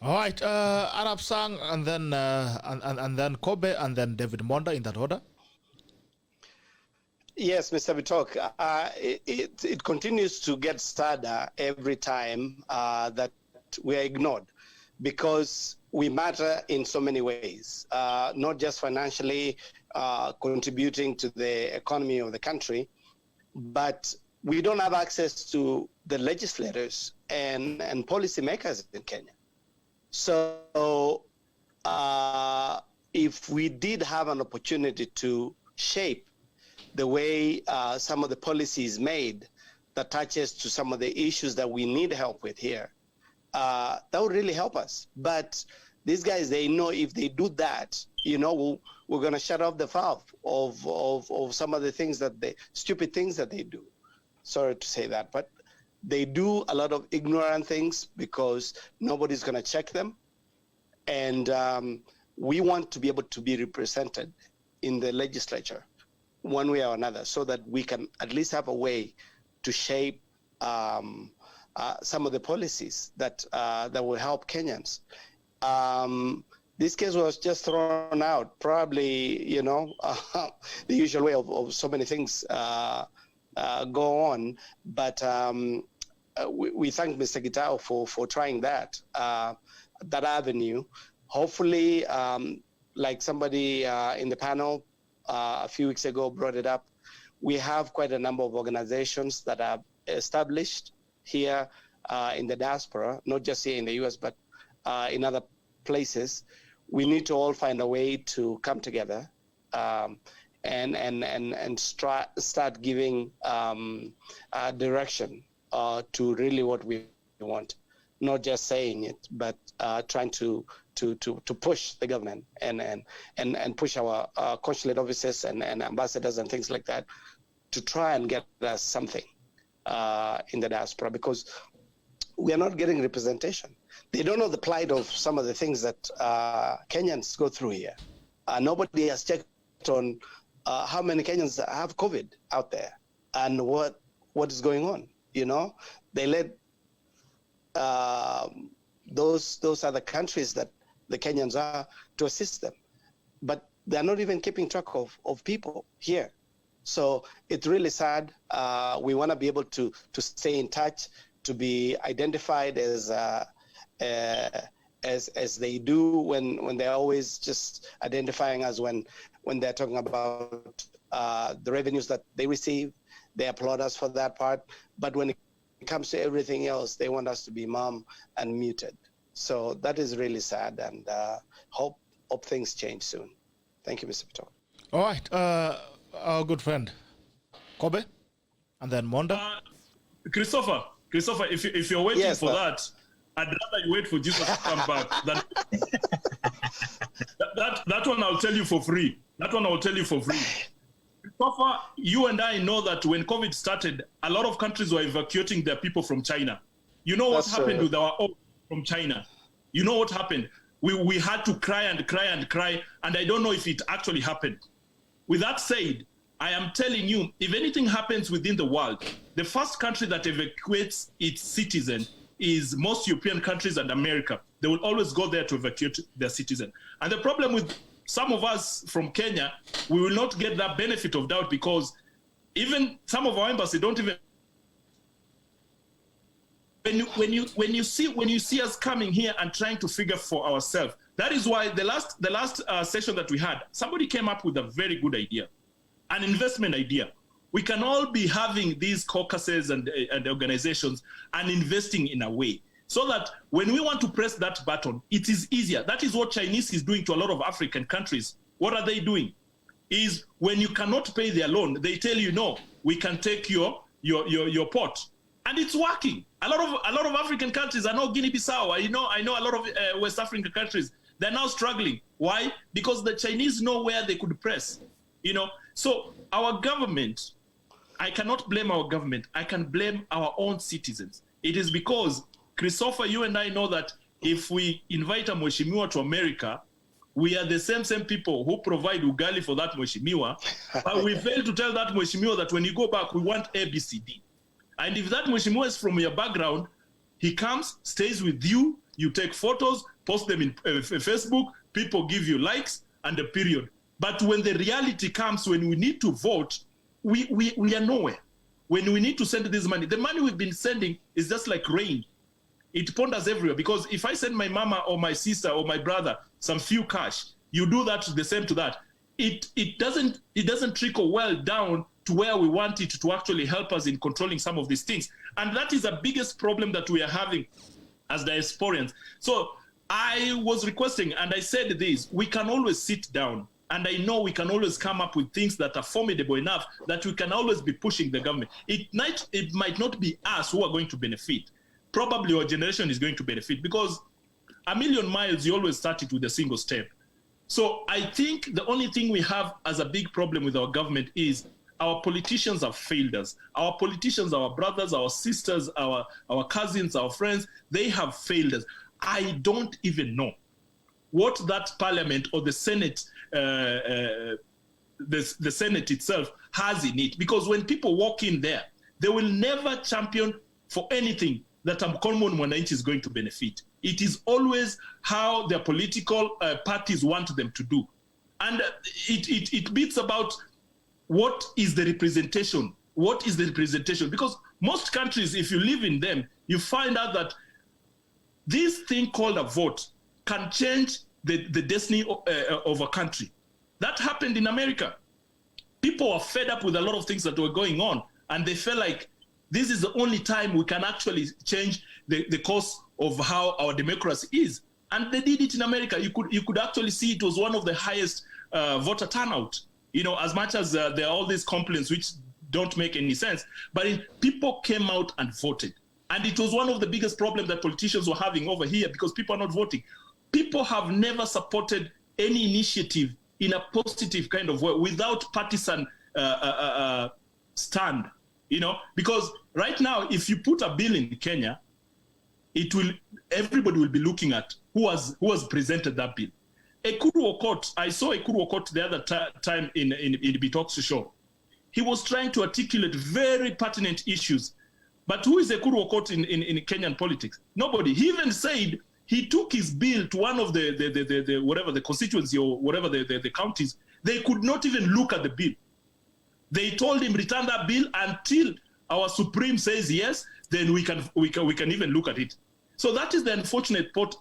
All right, Arab Sang, and then Kobe, and then David Monda in that order. Yes, Mr. Bitok, it continues to get sadder every time that we are ignored, because we matter in so many ways, not just financially contributing to the economy of the country, but we don't have access to the legislators and policymakers in Kenya. So if we did have an opportunity to shape the way some of the policies made that touches to some of the issues that we need help with here, that would really help us. But these guys, they know if they do that, we're going to shut off the valve of some of the things stupid things that they do. Sorry to say that, but they do a lot of ignorant things because nobody's going to check them. And we want to be able to be represented in the legislature one way or another, so that we can at least have a way to shape some of the policies that will help Kenyans. This case was just thrown out, probably, the usual way of so many things go on. But we thank Mr. Gitao for trying that avenue. Hopefully, like somebody in the panel a few weeks ago brought it up, we have quite a number of organizations that are established here in the diaspora, not just here in the US, but in other places. We need to all find a way to come together and start giving direction to really what we want. Not just saying it, but trying to push the government and push our consulate officers and ambassadors and things like that to try and get us something in the diaspora, because we are not getting representation. They don't know the plight of some of the things that Kenyans go through here. Nobody has checked on how many Kenyans have COVID out there and what is going on. They let those other countries that the Kenyans are to assist them, but they're not even keeping track of people here. So it's really sad. We want to be able to stay in touch, to be identified as they do when they're always just identifying us when they're talking about the revenues that they receive. They applaud us for that part, but when it comes to everything else, they want us to be mum and muted. So that is really sad, and hope things change soon. Thank you, Mr. Pito. All right, our good friend Kobe, and then Monda. Christopher, if you're waiting for that, I'd rather you wait for Jesus to come back. That one I'll tell you for free. Christopher, you and I know that when COVID started, a lot of countries were evacuating their people from China. You know what happened with our own from China? You know what happened? We had to cry and cry and cry, and I don't know if it actually happened. With that said, I am telling you, if anything happens within the world, the first country that evacuates its citizens is most European countries and America. They will always go there to evacuate their citizens. And the problem with some of us from Kenya, we will not get that benefit of doubt, because even some of our embassies don't even. When you see us coming here and trying to figure for ourselves, that is why the last session that we had, somebody came up with a very good idea, an investment idea. We can all be having these caucuses and organizations and investing in a way so that when we want to press that button, it is easier. That is what Chinese is doing to a lot of African countries. What are they doing? Is when you cannot pay their loan, they tell you, no, we can take your port. And it's working. A lot of African countries, I know Guinea-Bissau, I know a lot of West African countries, they're now struggling. Why? Because the Chinese know where they could press. So our government, I cannot blame our government. I can blame our own citizens. It is because, Christopher, you and I know that if we invite a Mheshimiwa to America, we are the same people who provide ugali for that Mheshimiwa, but we fail to tell that Mheshimiwa that when you go back, we want A, B, C, D. And if that Mheshimiwa is from your background, he comes, stays with you, You take photos, post them in Facebook, people give you likes, and a period. But when the reality comes, when we need to vote, we are nowhere. When we need to send this money, the money we've been sending is just like rain. It ponders everywhere, because if I send my mama or my sister or my brother some few cash, you do that the same to that. It doesn't trickle well down to where we want it to actually help us in controlling some of these things. And that is the biggest problem that we are having as diasporians. So I was requesting, and I said this, we can always sit down, and I know we can always come up with things that are formidable enough that we can always be pushing the government. It might not be us who are going to benefit. Probably our generation is going to benefit, because a million miles, you always start it with a single step. So I think the only thing we have as a big problem with our government is our politicians have failed us. Our politicians, our brothers, our sisters, our cousins, our friends, they have failed us. I don't even know what that parliament or the Senate, the Senate itself has in it. Because when people walk in there, they will never champion for anything that a common mwananchi is going to benefit. It is always how their political parties want them to do. And it beats about what is the representation? What is the representation? Because most countries, if you live in them, you find out that this thing called a vote can change the destiny of a country. That happened in America. People were fed up with a lot of things that were going on, and they felt like this is the only time we can actually change the course of how our democracy is. And they did it in America. You could actually see it was one of the highest voter turnout. You know, as much as there are all these complaints which don't make any sense, but people came out and voted. And it was one of the biggest problems that politicians were having over here, because people are not voting. People have never supported any initiative in a positive kind of way without partisan stand, you know, because right now, if you put a bill in Kenya, everybody will be looking at who has presented that bill. Ekuru Okot, I saw Ekuru Okot the other time in Bitok's show. He was trying to articulate very pertinent issues. But who is Ekuru Okot in Kenyan politics? Nobody. He even said he took his bill to one of the whatever the constituency or whatever the counties. They could not even look at the bill. They told him, return that bill until our Supreme says yes, then we can even look at it. So that is the unfortunate part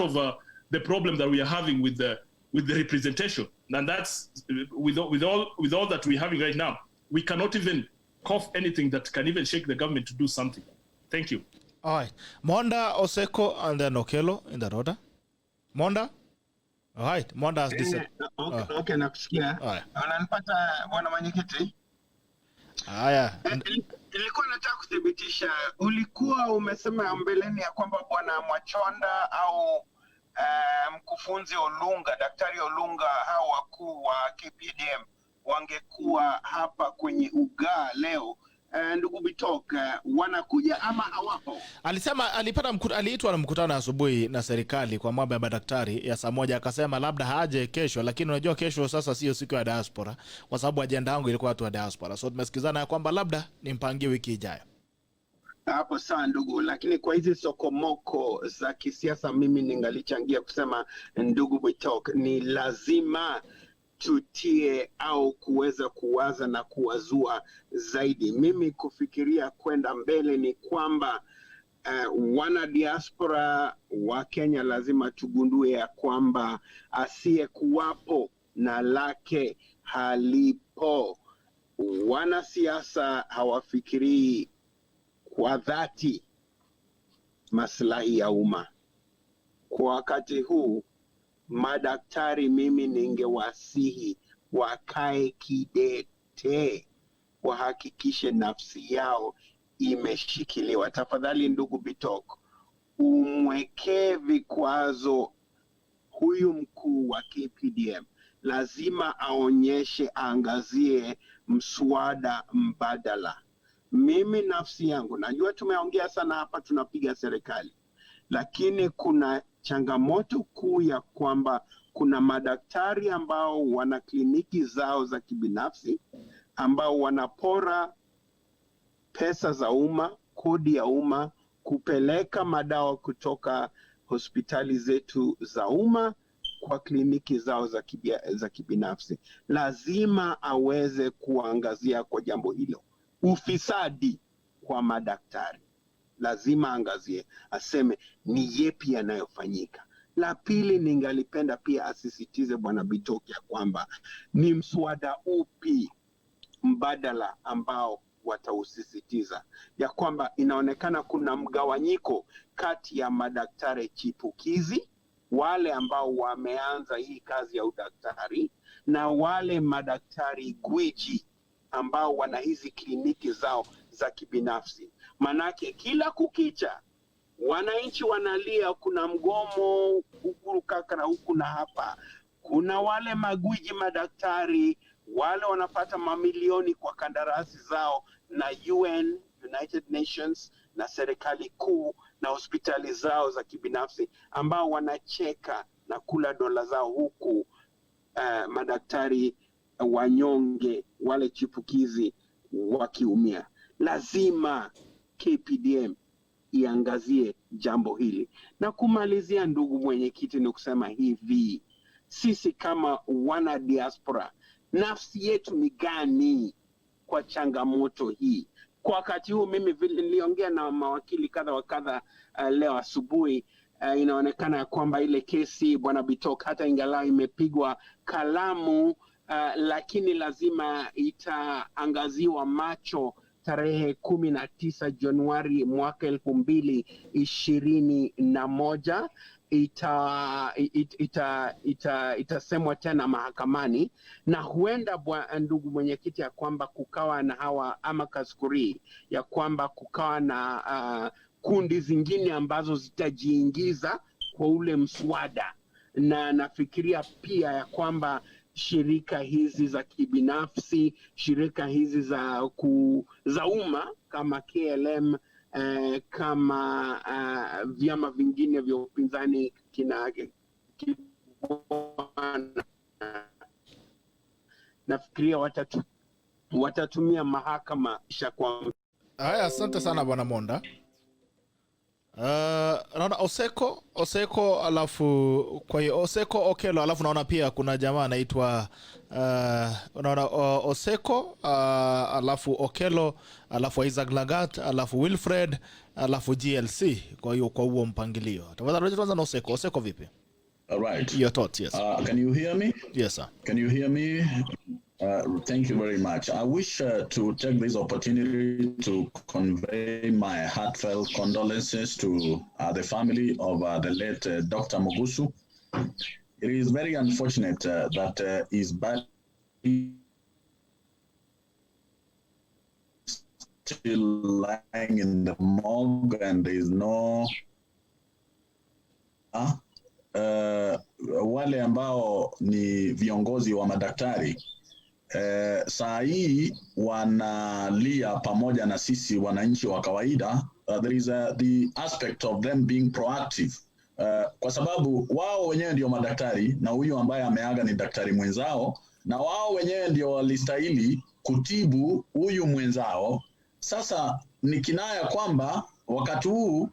of the problem that we are having with the representation, and that's with all that we're having right now, we cannot even cough anything that can even shake the government to do something. Thank you. All right, Monda, Oseko, and then Okelo in that order. Monda. All right, Monda has this. Okay, nakusikia. Unanipata bwana mwenyekiti? Haya. Nilikuwa nataka kuthibitisha, ulikuwa umesema mbeleni ya kwamba bwana Mwachonda au mkufunzi Olunga, Daktari Olunga, hao wakuu wa KPDM wangekuwa hapa kwenye ugaa leo. Ndugu Bitok, wanakuja ama hawapo? Alisema aliitwa na mkutano asubuhi na serikali kwa mambo ya madaktari ya saa moja, akasema labda haje kesho, lakini unajua kesho sasa sio siku ya diaspora, kwa sababu ajenda yangu ilikuwa watu wa diaspora. So tumesikizana ya kwamba labda nimpangie wiki ijayo. Hapo sawa ndugu, lakini kwa hizi sokomoko za kisiasa mimi ningalichangia kusema, ndugu Bitok, ni lazima tutie au kuweza kuwaza na kuwazua zaidi. Mimi kufikiria kwenda mbele ni kwamba wana diaspora wa Kenya lazima tugundue ya kwamba asiye kuwapo na lake halipo. Wanasiasa hawafikirii kwa dhati maslahi ya umma. Kwa wakati huu, madaktari mimi ningewasihi wakae kidete, wahakikishe nafsi yao imeshikiliwa. Tafadhali ndugu Bitok, umwekee vikwazo huyu mkuu wa KPDM. Lazima aonyeshe, aangazie mswada mbadala. Mimi nafsi yangu, najua tumeongea sana hapa, tunapiga serikali, lakini kuna changamoto kuu ya kwamba kuna madaktari ambao wana kliniki zao za kibinafsi, ambao wanapora pesa za umma, kodi ya umma, kupeleka madawa kutoka hospitali zetu za umma kwa kliniki zao za kibinafsi. Lazima aweze kuangazia kwa jambo hilo. Ufisadi kwa madaktari, lazima angazie, aseme ni yepi yanayofanyika. La pili, ningalipenda pia asisitize Bwana Bitoke ya kwamba ni mswada upi mbadala ambao watausisitiza, ya kwamba inaonekana kuna mgawanyiko kati ya madaktari chipukizi, wale ambao wameanza hii kazi ya udaktari, na wale madaktari gwiji ambao wana hizi kliniki zao za kibinafsi. Manake kila kukicha wananchi wanalia, kuna mgomo huku kaka na huku na hapa. Kuna wale magwiji madaktari, wale wanapata mamilioni kwa kandarasi zao na UN, United Nations, na serikali kuu na hospitali zao za kibinafsi, ambao wanacheka na kula dola zao, huku madaktari wanyonge wale chipukizi wakiumia. Lazima KPDM iangazie jambo hili. Na kumalizia, ndugu mwenyekiti, ni kusema hivi, sisi kama wana diaspora, nafsi yetu ni gani kwa changamoto hii? Kwa wakati huu, mimi vile niliongea na mawakili kadha wa kadha leo asubuhi, inaonekana kwamba ile kesi Bwana Bitok, hata ingalau imepigwa kalamu, lakini lazima itaangaziwa macho tarehe 19 Januari mwaka 2021. Itasemwa tena mahakamani, na huenda ndugu mwenyekiti, ya kwamba kukawa na hawa ama kaskuri, ya kwamba kukawa na kundi zingine ambazo zitajiingiza kwa ule mswada. Na nafikiria pia ya kwamba shirika hizi za kibinafsi, shirika hizi za umma kama KLM, kama vyama vingine vya upinzani nafikiria watatumia mahakama kwa. Haya, asante sana Bwana Monda. Naona Oseko alafu kwa hiyo Oseko Okelo, alafu naona pia kuna jamaa anaitwa naona Oseko alafu Okelo alafu Isaac Lagat alafu Wilfred alafu GLC. Kwa hiyo kwa huo mpangilio tafadhali tuanze na Oseko vipi? All right. Your thoughts, yes. Can you hear me? Yes, sir. Can you hear me? Thank you very much. I wish to take this opportunity to convey my heartfelt condolences to the family of the late Dr. Mugusu. It is very unfortunate that his body still lying in the morgue and there is no wale ambao ni viongozi wa madaktari saa hii wanalia pamoja na sisi wananchi wa kawaida. There is the aspect of them being proactive, kwa sababu wao wenyewe ndio madaktari na huyu ambaye ameaga ni daktari mwenzao, na wao wenyewe ndio walistahili kutibu huyu mwenzao. Sasa ni kinaya kwamba wakati huu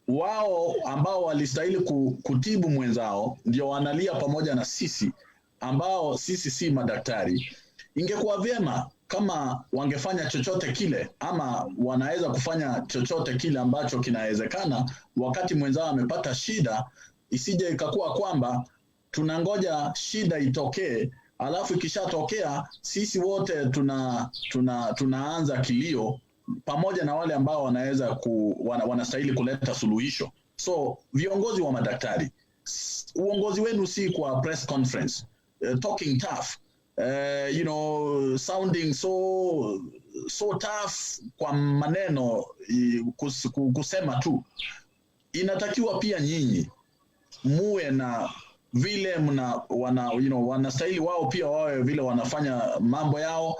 wao ambao walistahili kutibu mwenzao ndio wanalia pamoja na sisi ambao sisi si madaktari. Ingekuwa vyema kama wangefanya chochote kile, ama wanaweza kufanya chochote kile ambacho kinawezekana wakati mwenzao amepata shida, isije ikakuwa kwamba tunangoja shida itokee, alafu ikishatokea sisi wote tunaanza kilio pamoja na wale ambao wanaweza wanastahili kuleta suluhisho. So viongozi wa madaktari, uongozi wenu si kwa press conference talking tough, sounding so tough kwa maneno, kusema tu. Inatakiwa pia nyinyi muwe na vile wanastahili wao pia wawe vile wanafanya mambo yao,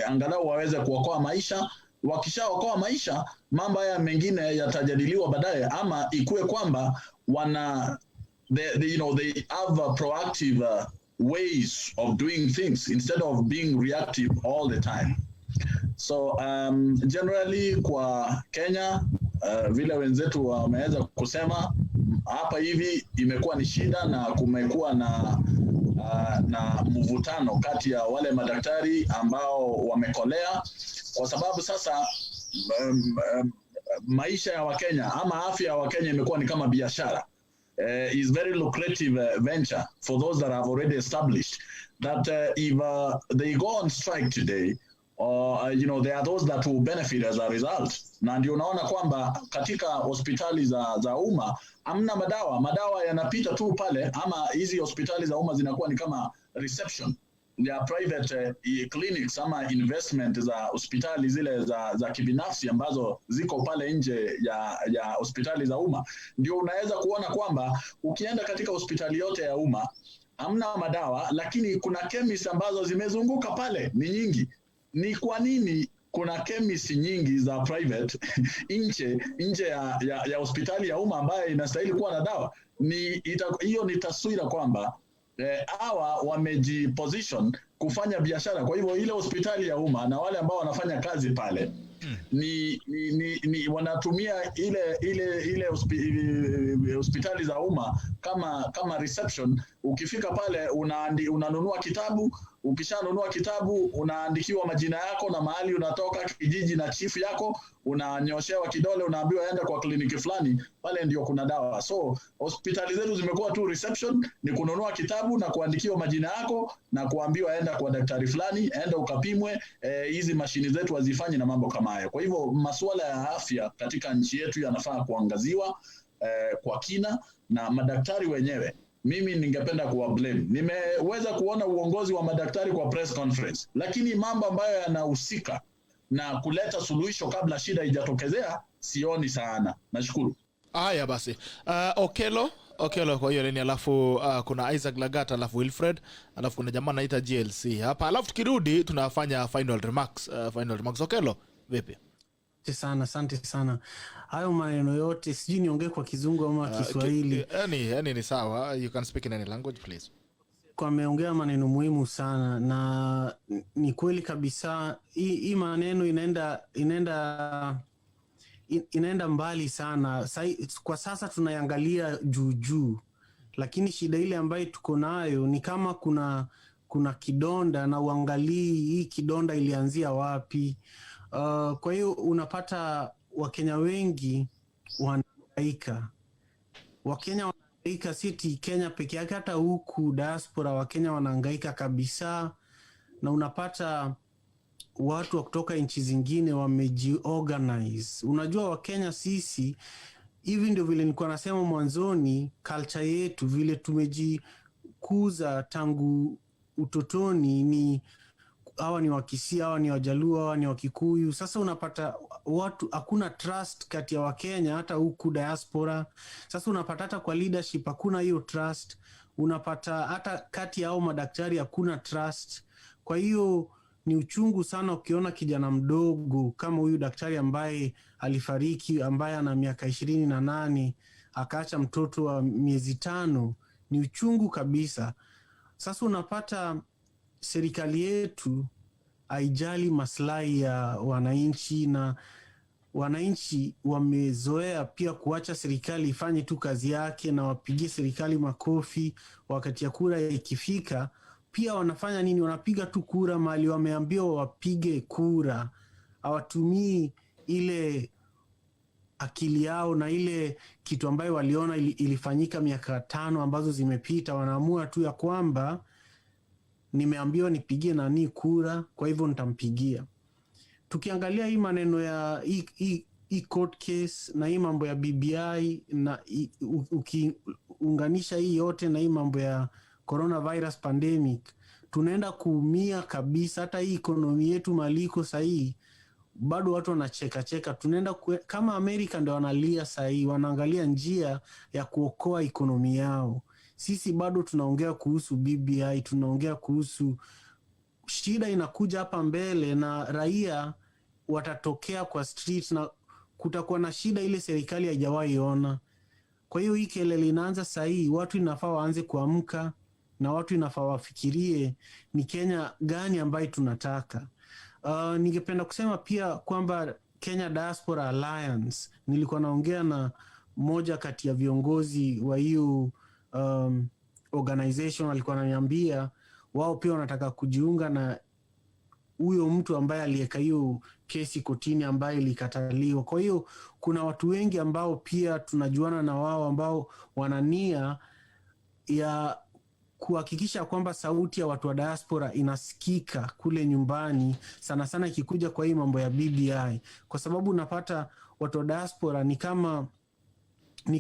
angalau waweze kuokoa maisha. Wakishaokoa maisha, mambo haya mengine yatajadiliwa baadaye, ama ikuwe kwamba they have a proactive ways of doing things instead of being reactive all the time. So generally kwa Kenya, vile wenzetu wameweza kusema hapa hivi imekuwa ni shida na kumekuwa na mvutano kati ya wale madaktari ambao wamekolea, kwa sababu sasa maisha ya Wakenya ama afya ya Wakenya imekuwa ni kama biashara. Is very lucrative venture for those that have already established that if they go on strike today, there are those that will benefit as a result. Na ndio unaona kwamba katika hospitali za umma hamna madawa yanapita tu pale, ama hizi hospitali za umma zinakuwa ni kama reception ya private clinics ama investment za hospitali zile za kibinafsi ambazo ziko pale nje ya hospitali za umma. Ndio unaweza kuona kwamba ukienda katika hospitali yote ya umma hamna madawa, lakini kuna chemist ambazo zimezunguka pale ni nyingi. Ni kwa nini kuna chemist nyingi za private nje ya hospitali ya umma ambayo inastahili kuwa na dawa? Hiyo ni taswira kwamba hawa wamejiposition kufanya biashara. Kwa hivyo ile hospitali ya umma na wale ambao wanafanya kazi pale ni wanatumia ile hospitali za umma kama reception. Ukifika pale unanunua kitabu, ukishanunua kitabu unaandikiwa majina yako na mahali unatoka, kijiji na chief yako, unanyoshewa kidole, unaambiwa enda kwa kliniki fulani, pale ndio kuna dawa. So hospitali zetu zimekuwa tu reception, ni kununua kitabu na kuandikiwa majina yako na kuambiwa enda kwa daktari fulani, enda ukapimwe. Hizi mashini zetu hazifanye na mambo kama hayo. Kwa hivyo masuala ya afya katika nchi yetu yanafaa kuangaziwa kwa kina, na madaktari wenyewe mimi ningependa kuwa blame. Nimeweza kuona uongozi wa madaktari kwa press conference, lakini mambo ambayo yanahusika na kuleta suluhisho kabla shida haijatokezea sioni sana. Nashukuru. Haya basi. Okelo kwa hiyo leni, alafu kuna Isaac Lagat, alafu Wilfred, alafu kuna jamaa anaita GLC hapa, alafu tukirudi tunafanya final remarks. Okelo, vipi? Asante sana. Hayo maneno yote sijui niongee kwa Kizungu ama Kiswahili. Any ni sawa. You can speak in any language please. Kwa ameongea maneno muhimu sana, na ni kweli kabisa. Hii maneno inaenda mbali sana. Kwa sasa tunaiangalia juu, lakini shida ile ambayo tuko nayo ni kama kuna kidonda na uangalii hii kidonda ilianzia wapi. Kwa hiyo unapata Wakenya wengi wanahangaika. Wakenya wanahangaika si Kenya peke yake, hata huku diaspora Wakenya wanahangaika kabisa. Na unapata watu wa kutoka nchi zingine wamejiorganize. Unajua Wakenya sisi hivi ndio vile nilikuwa nasema mwanzoni, culture yetu vile tumejikuza tangu utotoni, ni hawa ni Wakisii, hawa ni Wajaluo, hawa ni Wakikuyu. Sasa unapata watu hakuna trust kati ya Wakenya hata huku diaspora. Sasa unapata hata kwa leadership hakuna hiyo trust. Unapata hata kati ya hao madaktari hakuna trust. Kwa hiyo ni uchungu sana ukiona kijana mdogo kama huyu daktari ambaye alifariki, ambaye ana miaka 28, akaacha mtoto wa miezi 5. Ni uchungu kabisa. Sasa unapata serikali yetu haijali maslahi ya wananchi, na wananchi wamezoea pia kuacha serikali ifanye tu kazi yake na wapigie serikali makofi. Wakati ya kura ikifika pia wanafanya nini? Wanapiga tu kura mahali wameambiwa wapige kura. Hawatumii ile akili yao na ile kitu ambayo waliona ilifanyika miaka 5 ambazo zimepita. Wanaamua tu ya kwamba nimeambiwa nipigie nani kura, kwa hivyo nitampigia. Tukiangalia hii maneno ya hii court case na hii mambo ya BBI, na ukiunganisha hii yote na hii mambo ya coronavirus pandemic, tunaenda kuumia kabisa. Hata hii ekonomi yetu maliko sahi bado watu wanacheka. Tunaenda kama Amerika ndio wanalia sahi, wanaangalia njia ya kuokoa ekonomi yao. Sisi bado tunaongea kuhusu BBI, tunaongea kuhusu shida inakuja hapa mbele, na raia watatokea kwa street na kutakuwa na shida ile serikali haijawahi ona. Kwa hiyo hii kelele inaanza sahi, watu inafaa waanze kuamka, na watu inafaa wafikirie ni Kenya gani ambayo tunataka. Ningependa kusema pia kwamba Kenya Diaspora Alliance, nilikuwa naongea na moja kati ya viongozi wa hiyo organization, alikuwa ananiambia wao pia wanataka kujiunga na huyo mtu ambaye aliweka hiyo kesi kotini ambaye ilikataliwa. Kwa hiyo kuna watu wengi ambao pia tunajuana na wao ambao wanania ya kuhakikisha kwamba sauti ya watu wa diaspora inasikika kule nyumbani, sana sana ikikuja kwa hii mambo ya BBI, kwa sababu unapata watu wa diaspora ni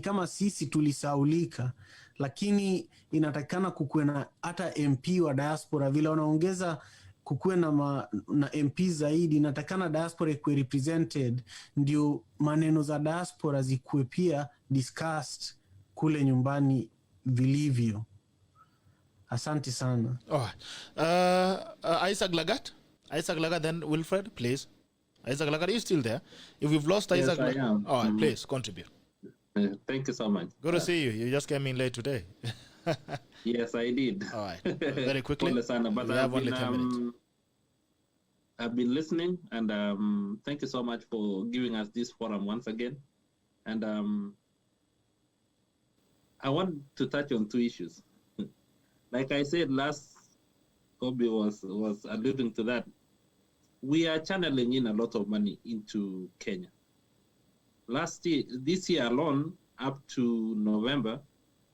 kama sisi tulisaulika, lakini inatakikana kukuwe na hata MP wa diaspora. Vile wanaongeza kukuwe na MP zaidi, inatakikana diaspora ikuwe represented, ndio maneno za diaspora zikuwe pia discussed kule nyumbani vilivyo. Asante sana. Isaac Lagat, then Wilfred, please. Isaac Lagat, are you still there? If we've lost Yes, Isaac I am. All right, please contribute. Thank you so much. Good to see you. You just came in late today. Yes, I did. All right. Very quickly. Pole sana, but We have only 10 minutes. I've been listening, and thank you so much for giving us this forum once again. And I want to touch on two issues. Like I said last, Kobe was alluding to that. We are channeling in a lot of money into Kenya. This year alone, up to November,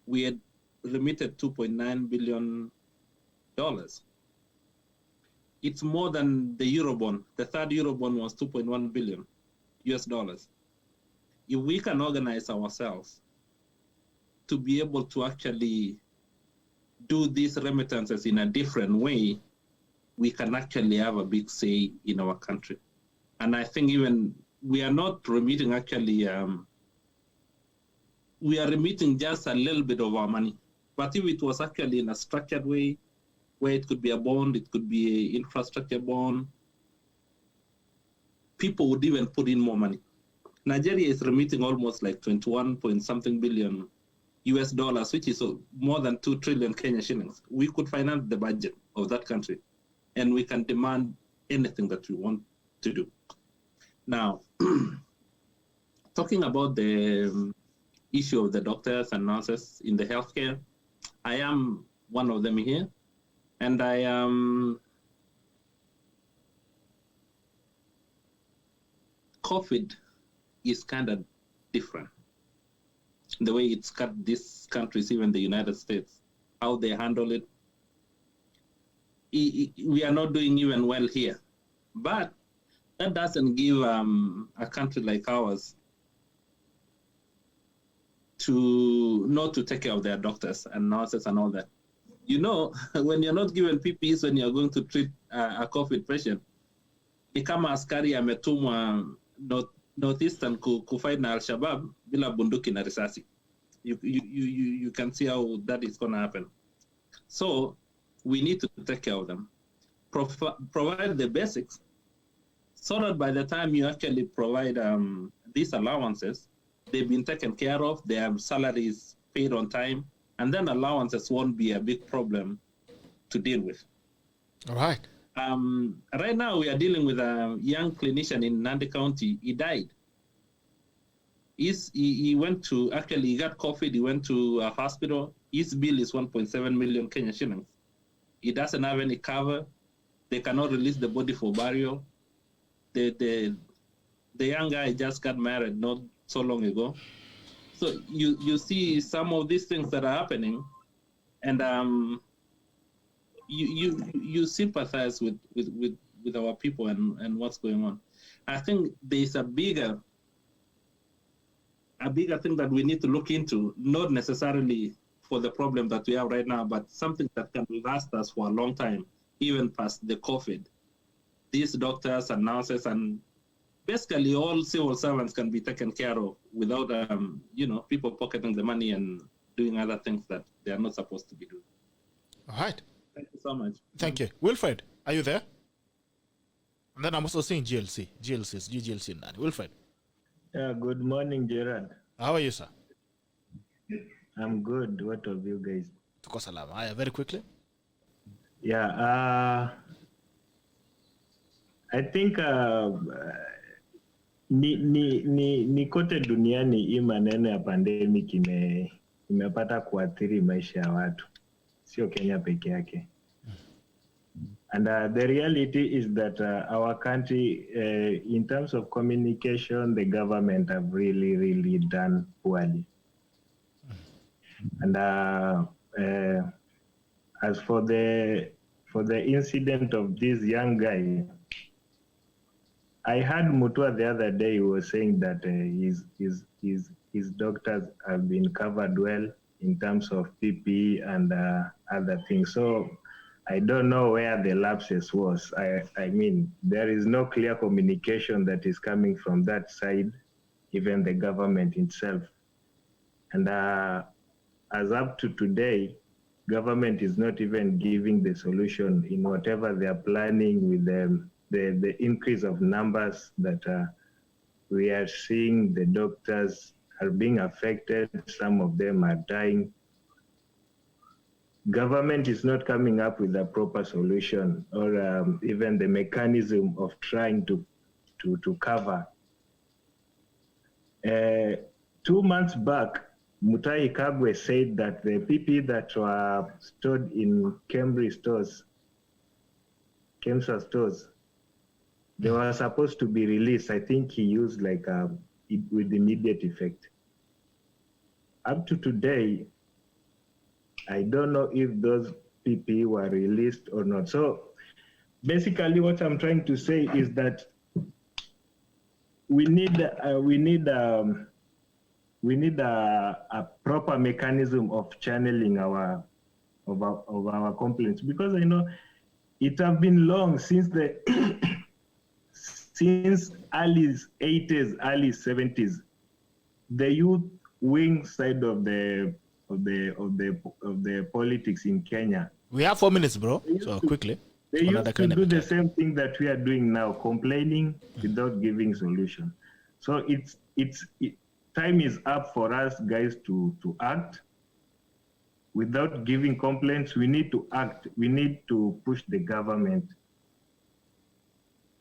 we had remitted $2.9 billion. It's more than the Eurobond. The third Eurobond was $2.1 billion. If we can organize ourselves to be able to actually do these remittances in a different way, we can actually have a big say in our country. And I think even we are not remitting actually, we are remitting just a little bit of our money. But if it was actually in a structured way, where it could be a bond, it could be an infrastructure bond, people would even put in more money. Nigeria is remitting almost like 21 point something billion US dollars, which is more than 2 trillion Kenya shillings. We could finance the budget of that country, and we can demand anything that we want to do. Now, talking about the issue of the doctors and nurses in the healthcare, I am one of them here, and I am COVID is kind of different. The way it's cut these countries, even the United States, how they handle it. We are not doing even well here. But that doesn't give a country like ours to not to take care of their doctors and nurses and all that. You know, when you're not given PPEs when you're going to treat a COVID patient, ni kama askari ametumwa northeastern kufight na Al-Shabaab bila bunduki na risasi. You can see how that is going to happen. So we need to take care of them, provide the basics, so that by the time you actually provide these allowances, they've been taken care of, their salaries paid on time, and then allowances won't be a big problem to deal with. All right. Right now, we are dealing with a young clinician in Nandi County. He died. He went to, actually, he got COVID. He went to a hospital. His bill is 1.7 million Kenya shillings. He doesn't have any cover. They cannot release the body for burial. The young guy just got married not so long ago. So you see some of these things that are happening, and you sympathize with our people and what's going on. I think there's a bigger thing that we need to look into, not necessarily for the problem that we have right now, but something that can last us for a long time, even past the COVID. These doctors and nurses and basically all civil servants can be taken care of without, people pocketing the money and doing other things that they are not supposed to be doing. All right. Thank you so much. Thank you. Wilfred, are you there? And then I'm also seeing GLC. GLC. Wilfred. Yeah, good morning, Gerard. How are you, sir? I'm good. What of you guys? Tuko salama. Haya, very quickly. Yeah, I think ni kote duniani hii maneno ya pandemic imepata kuathiri maisha ya watu, sio Kenya peke yake. And the reality is that our country, in terms of communication, the government have really done poorly. And as for the incident of this young guy, I heard Mutua the other day was saying that his doctors have been covered well in terms of PPE and other things. So I don't know where the lapses was. I mean, there is no clear communication that is coming from that side, even the government itself. And as up to today, government is not even giving the solution in whatever they are planning with the increase of numbers that we are seeing. The doctors are being affected. Some of them are dying. Government is not coming up with a proper solution or even the mechanism of trying to cover. 2 months back, Mutahi Kagwe said that the PPE that were stored in KEMSA stores, they were supposed to be released. I think he used like with immediate effect. Up to today, I don't know if those PPE were released or not. So basically what I'm trying to say is that we need a proper mechanism of channeling our complaints, because I know it have been long since since early 80s, early 70s, the youth wing side of the politics in Kenya. We have 4 minutes, bro. So quickly. They used to do the same thing that we are doing now, complaining without giving solution. So time is up for us guys to act. Without giving complaints, we need to act. We need to push the government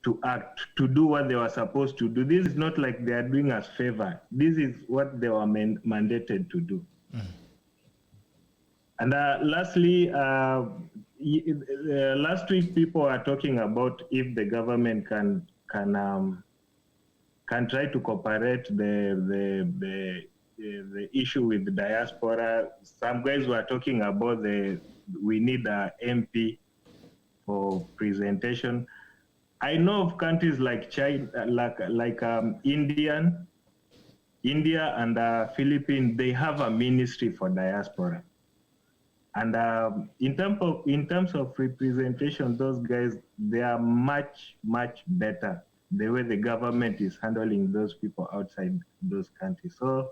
to act, to do what they were supposed to do. This is not like they are doing us favor. This is what they were mandated to do. And lastly, last week people are talking about if the government can try to cooperate the issue with the diaspora. Some guys were talking about we need a MP for presentation. I know of countries like China, like India and Philippines. They have a ministry for diaspora. And in terms of representation, those guys, they are much better the way the government is handling those people outside those countries. So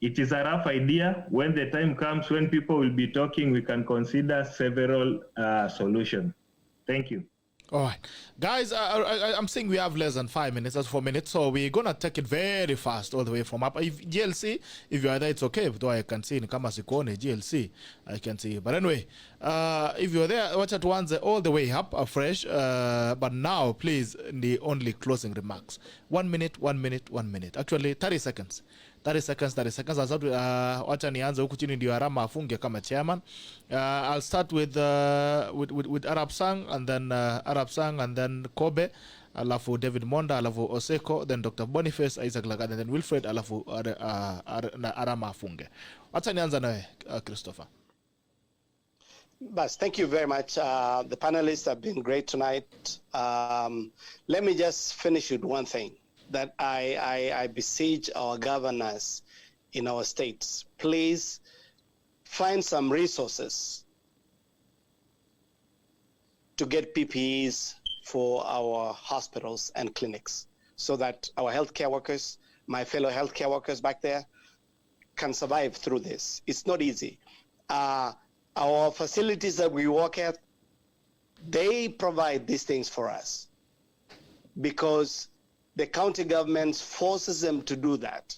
it is a rough idea. When the time comes, when people will be talking, we can consider several solutions. Thank you. All right, guys, I'm saying we have less than 5 minutes, that's 4 minutes, so we're gonna take it very fast all the way from up. If GLC, if you are there, it's okay, though I can see in Kama Sikone, GLC, I can see you. But anyway, if you're there, watch it once all the way up, fresh, but now, please, the only closing remarks. 1 minute, 1 minute, 1 minute. Actually, 30 seconds. 30 seconds. Wacha nianze huku chini ndio Arama afunge kama chairman. I'll start with Arab Sang and then Kobe, alafu David Monda, alafu Oseko, then Dr. Boniface, Isaac Lagat, and then Wilfred, alafu Arama afunge. Wacha nianza nawe, Christopher. Bas, thank you very much. The panelists have been great tonight. Let me just finish with one thing. That I beseech our governors in our states, please find some resources to get PPEs for our hospitals and clinics so that our healthcare workers, my fellow healthcare workers back there, can survive through this. It's not easy. Our facilities that we work at, they provide these things for us because the county governments forces them to do that.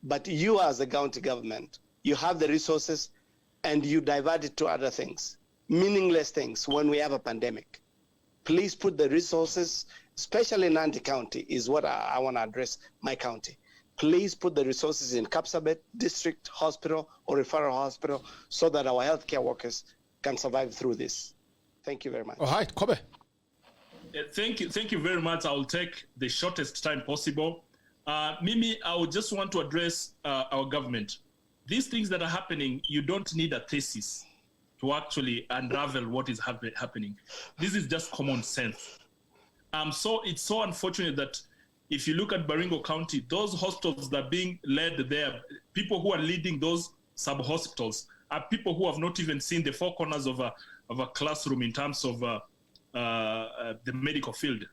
But you as a county government, you have the resources and you divert it to other things, meaningless things when we have a pandemic. Please put the resources, especially in Nandi County, is what I want to address, my county. Please put the resources in Kapsabet District Hospital or Referral Hospital so that our healthcare workers can survive through this. Thank you very much. All right, Kobe. Thank you very much. I will take the shortest time possible. Mimi, I would just want to address our government. These things that are happening, you don't need a thesis to actually unravel what is happening. This is just common sense. So it's so unfortunate that if you look at Baringo County, those hospitals that are being led there, people who are leading those sub-hospitals are people who have not even seen the four corners of a classroom in terms of the medical field.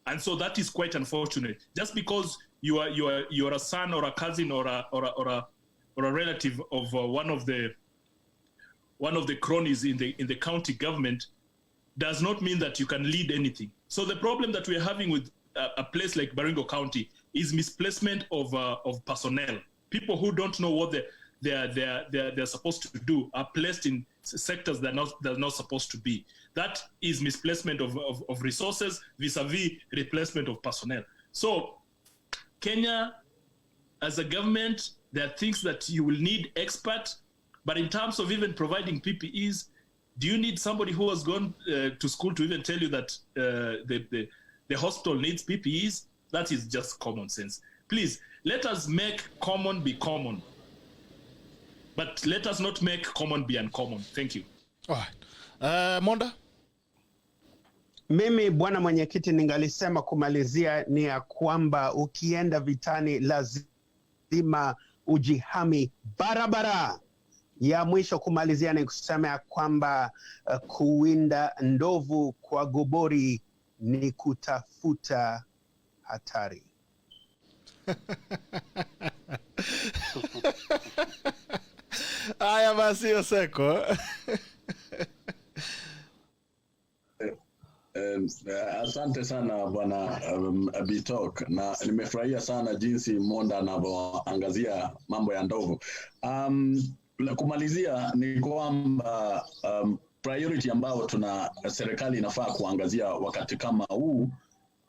And so that is quite unfortunate. Just because you are a son or a cousin or a relative of one of the cronies in the county government does not mean that you can lead anything. So the problem that we're having with a place like Baringo County is misplacement of personnel. People who don't know what they're supposed to do are placed in sectors that they're not supposed to be. That is misplacement of resources vis-a-vis replacement of personnel. So Kenya, as a government, there are things that you will need experts, but in terms of even providing PPEs, do you need somebody who has gone to school to even tell you that the hospital needs PPEs? That is just common sense. Please, let us make common be common. But let us not make common be uncommon. Thank you. All right. Monda? Mimi bwana mwenyekiti, ningalisema kumalizia ni ya kwamba ukienda vitani lazima ujihami barabara. Ya mwisho kumalizia ni kusema ya kwamba kuwinda ndovu kwa gobori ni kutafuta hatari. Haya basi, Oseko. Asante sana bwana Bitok, na nimefurahia sana jinsi Monda anavyoangazia mambo ya ndovu. Kumalizia ni kwamba priority ambao serikali inafaa kuangazia wakati kama huu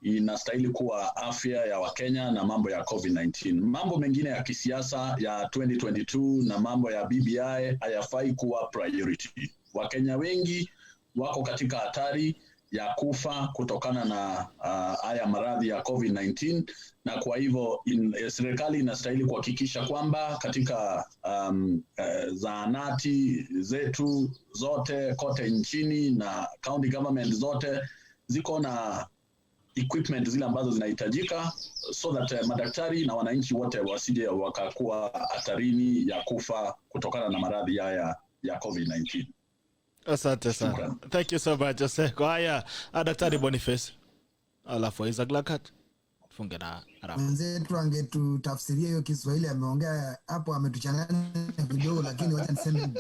inastahili kuwa afya ya Wakenya na mambo ya COVID-19. Mambo mengine ya kisiasa ya 2022 na mambo ya BBI hayafai kuwa priority. Wakenya wengi wako katika hatari ya kufa kutokana na haya maradhi ya COVID-19, na kwa hivyo serikali inastahili kuhakikisha kwamba katika zahanati zetu zote kote nchini na county government zote ziko na equipment zile ambazo zinahitajika so that madaktari na wananchi wote wasije wakakuwa hatarini ya kufa kutokana na maradhi haya ya COVID-19. Asante sana. Thank you so much, Oseko. Haya, Daktari Boniface. Alafu Isaac Lakat. Funge na harafu. Mwenzetu angetutafsiria hiyo Kiswahili, ameongea hapo, ametuchanganya kidogo, lakini wacha niseme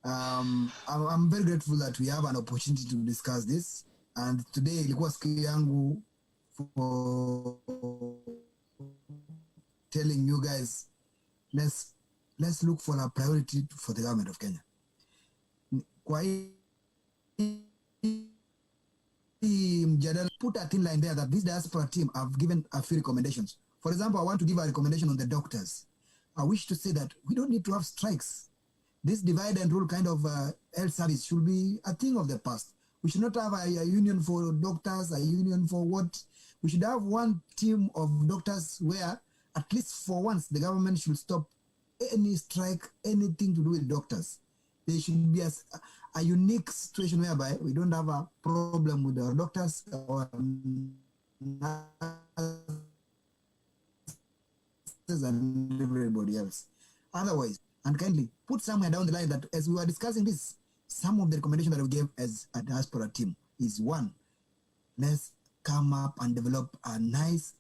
I'm very grateful that we have an opportunity to discuss this, and today ilikuwa siku yangu for telling you guys let's look for a priority for the government of Kenya. Kwa put a thin line there that this diaspora team have given a few recommendations. For example, I want to give a recommendation on the doctors. I wish to say that we don't need to have strikes. This divide and rule kind of health service should be a thing of the past. We should not have a union for doctors, a union for what? We should have one team of doctors where at least for once the government should stop any strike, anything to do with doctors. There should be a unique situation whereby we don't have a problem with our doctors or and everybody else. Otherwise, and kindly put somewhere down the line that as we were discussing this, some of the recommendations that we gave as a diaspora team is one, let's come up and develop a nice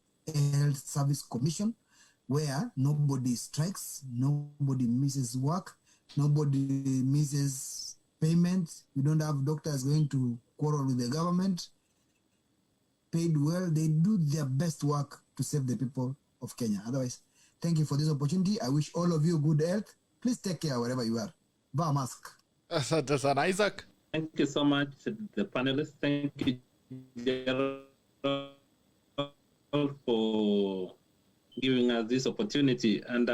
health service commission where nobody strikes, nobody misses work, nobody misses payment. We don't have doctors going to quarrel with the government. Paid well, they do their best work to save the people of Kenya. Otherwise, thank you for this opportunity. I wish all of you good health. Please take care wherever you are. Wear a mask. Asante sana, Isaac. you so much, the panelists. Thank you, Gerald, for giving us this opportunity. And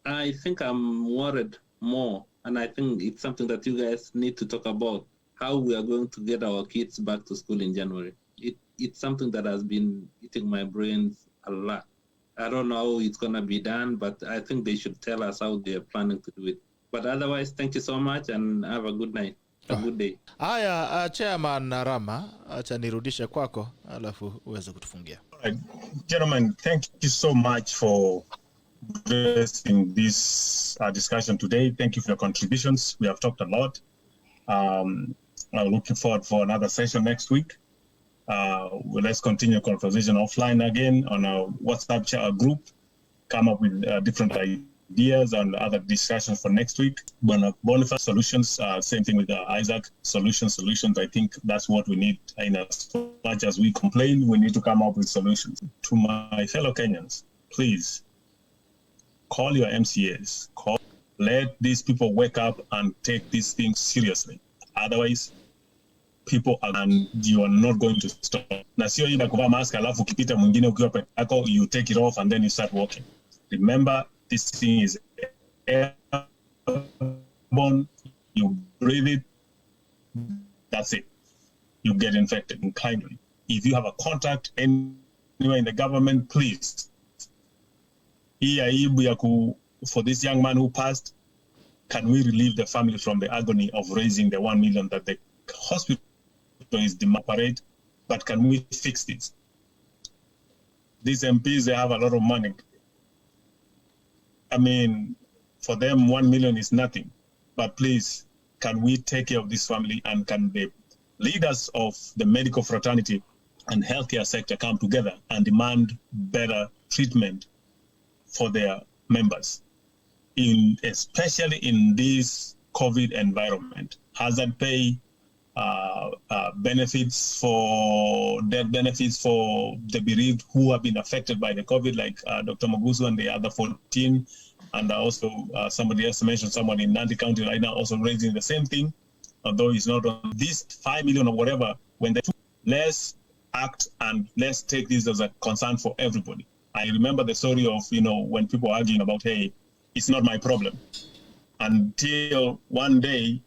I think I'm worried more, and I think it's something that you guys need to talk about, how we are going to get our kids back to school in January. It's something that has been eating my brains a lot. I don't know how it's going to be done, but I think they should tell us how they're planning to do it. But otherwise, thank you so much and have a good night. A good day. Haya, Chairman Rama, acha nirudishe kwako alafu uweze kutufungia. Gentlemen, thank you so much for addressing this discussion today. Thank you for your contributions. We have talked a lot. I'm looking forward for another session next week. Let's continue conversation offline again on our WhatsApp group. Come up with different ideas and other discussions for next week. Boniface solutions, same thing with Isaac solutions. I think that's what we need. As much as we complain, we need to come up with solutions. To my fellow Kenyans, please call your MCAs. Let these people wake up and take these things seriously. Otherwise, people and you are not going to stop. Na sio ila kuvaa mask alafu ukipita mwingine ukiwa peke yako, you take it off and then you start walking. Remember, this thing is airborne. You breathe it, that's it. You get infected. And kindly, if you have a contact anywhere in the government, please. For this young man who passed, can we relieve the family from the agony of raising the 1 million that the hospital is demanding? But can we fix this? These MPs, they have a lot of money. I mean, for them, 1 million is nothing. But please, can we take care of this family, and can the leaders of the medical fraternity and healthcare sector come together and demand better treatment for their members, especially in this COVID environment? Hazard pay, benefits for death benefits for the bereaved who have been affected by the COVID, like Dr. Magusu and the other 14, and also somebody else mentioned someone in Nandi County right now also raising the same thing, although it's not on this 5 million or whatever. When let's act and let's take this as a concern for everybody. I remember the story of, when people are arguing about, hey, it's not my problem. Until one day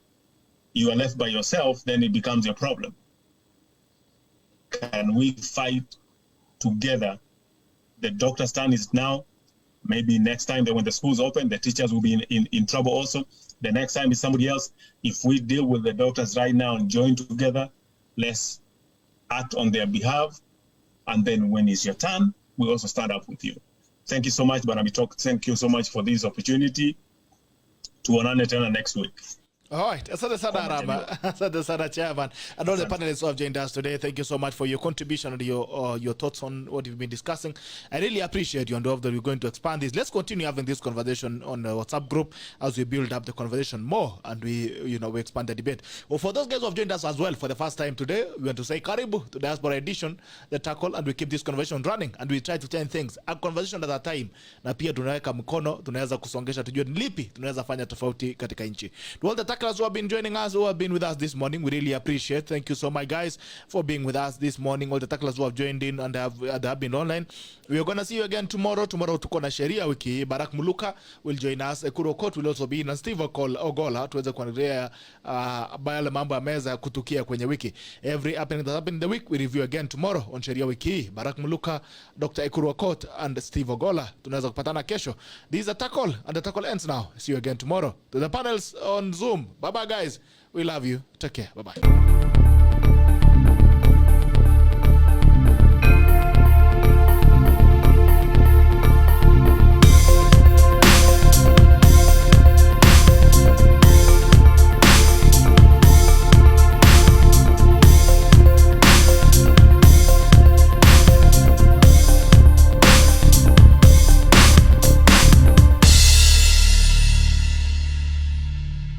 you are left by yourself, then it becomes your problem. Can we fight together? The doctor's turn is now. Maybe next time when the schools open, the teachers will be in trouble also. The next time is somebody else. If we deal with the doctors right now and join together, let's act on their behalf. And then when it's your turn, we also stand up with you. Thank you so much, Barnaby Talk. Thank you so much for this opportunity. Tuonane tena next week. All right. Asante sana Rama. Asante sana Chairman. And all the panelists who have joined us today, thank you so much for your contribution and your thoughts on what you've been discussing. I really appreciate you, and hope that we're going to expand this. Let's continue having this conversation on the WhatsApp group as we build up the conversation more and we expand the debate. Well, for those guys who have joined us as well for the first time today, we want to say Karibu to Diaspora Edition, the tackle, and we keep this conversation running and we try to change things. A conversation at a time. Na pia tunaweka mkono, tunaweza kusongesha tujue ni lipi tunaweza fanya tofauti katika nchi. To all the tacklers who have been joining us, who have been with us this morning, we really appreciate. Thank you so much, guys, for being with us this morning. All the tacklers who have joined in and have been online. We are going to see you again tomorrow. Tomorrow tuko na sheria wiki. Barak Muluka will join us. Ekuru Okot will also be in, and Steve Ogola tuweze kuangalia bayale mambo ya meza kutukia kwenye wiki. Every happening that happened in the week we review again tomorrow on sheria wiki. Barak Muluka, Dr. Ekuru Okot and Steve Ogola. Tunaweza kupatana kesho. This is a tackle, and the tackle ends now. See you again tomorrow. To the panels on Zoom. Bye bye, guys. We love you. Take care. Bye bye.